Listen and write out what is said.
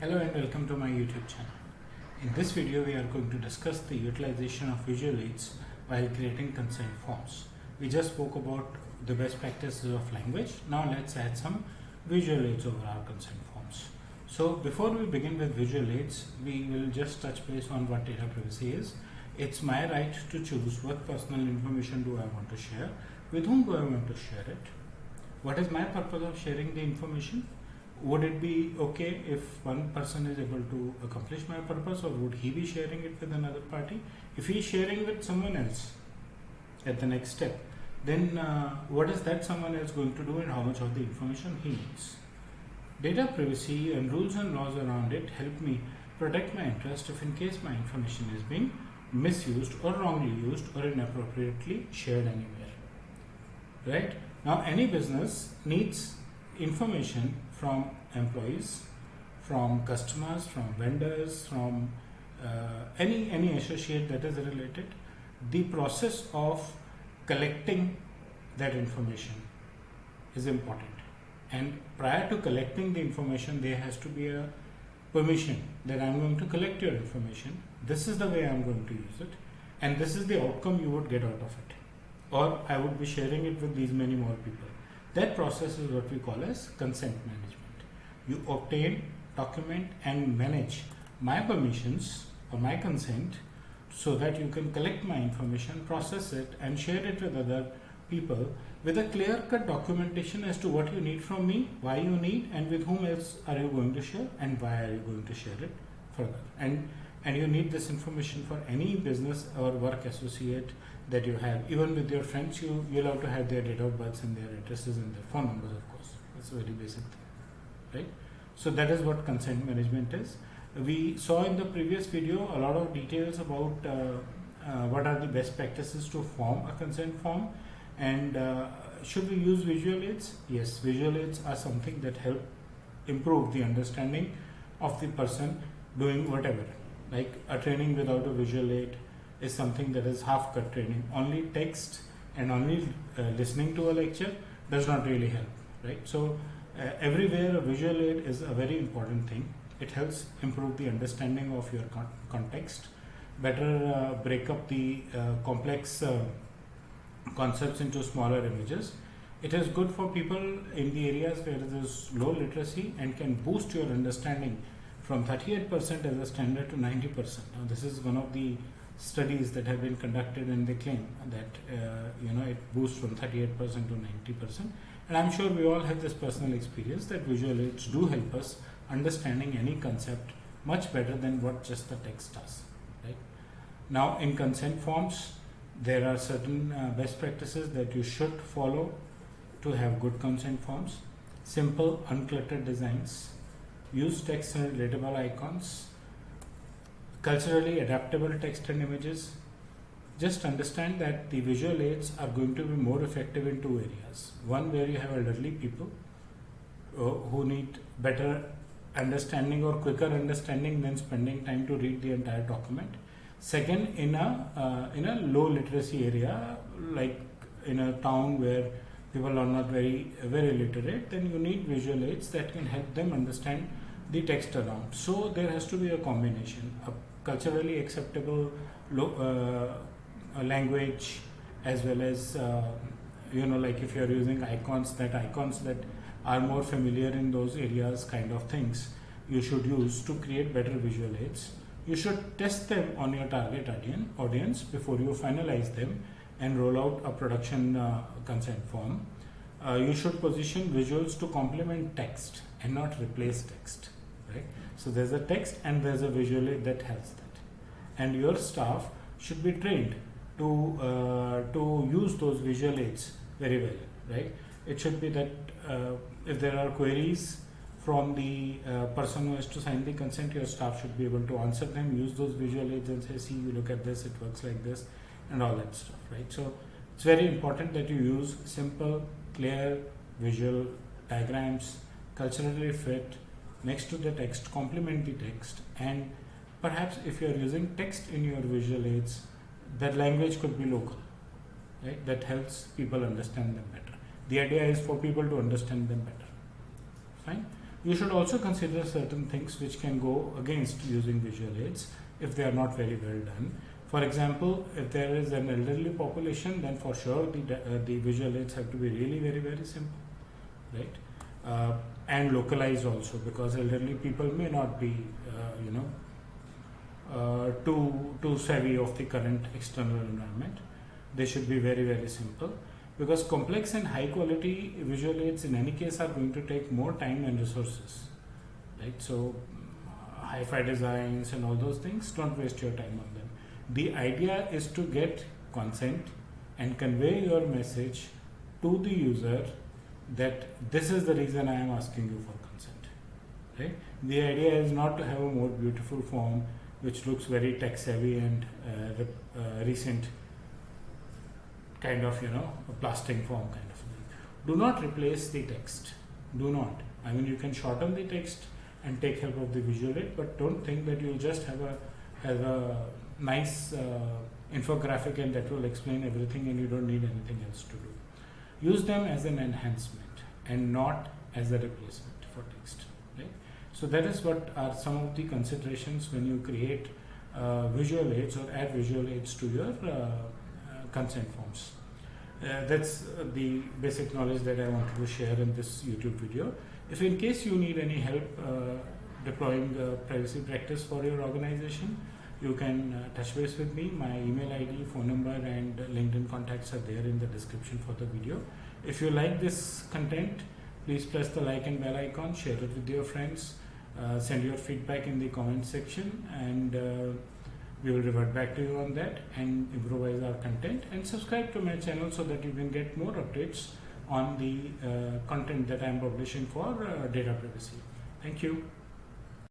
Hello and welcome to my YouTube channel. In this video we are going to discuss the utilization of visual aids while creating consent forms. We just spoke about the best practices of language. Now let's add some visual aids over our consent forms. So before we begin with visual aids, we will just touch base on what data privacy is. It's my right to choose what personal information do I want to share, with whom do I want to share it, what is my purpose of sharing the information. Would it be okay if one person is able to accomplish my purpose, or would he be sharing it with another party? If he is sharing with someone else at the next step, then what is that someone else going to do and how much of the information he needs? Data privacy and rules and laws around it help me protect my interest if in case my information is being misused or wrongly used or inappropriately shared anywhere. Right? Now any business needs information from employees, from customers, from vendors, from any associate that is related. The process of collecting that information is important, and prior to collecting the information there has to be a permission that I am going to collect your information. This is the way I am going to use it, and this is the outcome you would get out of it, or I would be sharing it with these many more people. That process is what we call as consent management. You obtain, document and manage my permissions or my consent so that you can collect my information, process it and share it with other people with a clear-cut documentation as to what you need from me, why you need, and with whom else are you going to share and why are you going to share it further. And you need this information for any business or work associate that you have. Even with your friends, you'll have to have their date of birth and their addresses and their phone numbers, of course. That's a very basic thing, right? So that is what consent management is. We saw in the previous video a lot of details about what are the best practices to form a consent form, and should we use visual aids? Yes, visual aids are something that help improve the understanding of the person doing whatever. Like a training without a visual aid is something that is half-cut training. Only text and only listening to a lecture does not really help, right? So everywhere a visual aid is a very important thing. It helps improve the understanding of your context, better break up the complex concepts into smaller images. It is good for people in the areas where there is low literacy and can boost your understanding from 38% as a standard to 90%. Now this is one of the studies that have been conducted, and they claim that it boosts from 38% to 90%. And I'm sure we all have this personal experience that visual aids do help us understanding any concept much better than what just the text does. Right? Now in consent forms, there are certain best practices that you should follow to have good consent forms. Simple, uncluttered designs. Use text and relatable icons, culturally adaptable text and images. Just understand that the visual aids are going to be more effective in two areas. One, where you have elderly people who need better understanding or quicker understanding than spending time to read the entire document. Second, in a low literacy area, like in a town where people are not very literate, then you need visual aids that can help them understand the text around. So there has to be a combination, a culturally acceptable language, as well as like if you are using icons that are more familiar in those areas, kind of things you should use to create better visual aids. You should test them on your target audience before you finalize them and roll out a production consent form. You should position visuals to complement text and not replace text, right? So there's a text and there's a visual aid that helps that, and your staff should be trained to use those visual aids very well, right? It should be that if there are queries from the person who has to sign the consent, your staff should be able to answer them, use those visual aids and say, see, you look at this, it works like this, and all that stuff, right? So it's very important that you use simple, clear visual diagrams, culturally fit, next to the text, complement the text, and perhaps if you are using text in your visual aids, that language could be local, right? That helps people understand them better. The idea is for people to understand them better. Fine. You should also consider certain things which can go against using visual aids if they are not very well done. For example, if there is an elderly population, then for sure the visual aids have to be really very simple, right? And localized also, because elderly people may not be too savvy of the current external environment. They should be very simple, because complex and high quality visual aids in any case are going to take more time and resources, right? So hi-fi designs and all those things, don't waste your time on them. The idea is to get consent and convey your message to the user that this is the reason I am asking you for consent, right? The idea is not to have a more beautiful form which looks very tech savvy and recent kind of, a plastic form kind of thing. Do not replace the text. Do not. I mean, you can shorten the text and take help of the visual aid, but don't think that you'll just have a nice infographic and that will explain everything and you don't need anything else to do. Use them as an enhancement and not as a replacement for text, right? So that is what are some of the considerations when you create visual aids or add visual aids to your consent forms. That's the basic knowledge that I wanted to share in this YouTube video. If in case you need any help deploying privacy practice for your organization, you can touch base with me. My email ID, phone number and LinkedIn contacts are there in the description for the video. If you like this content, please press the like and bell icon, share it with your friends, send your feedback in the comment section, and we will revert back to you on that and improvise our content, and subscribe to my channel so that you can get more updates on the content that I am publishing for data privacy. Thank you.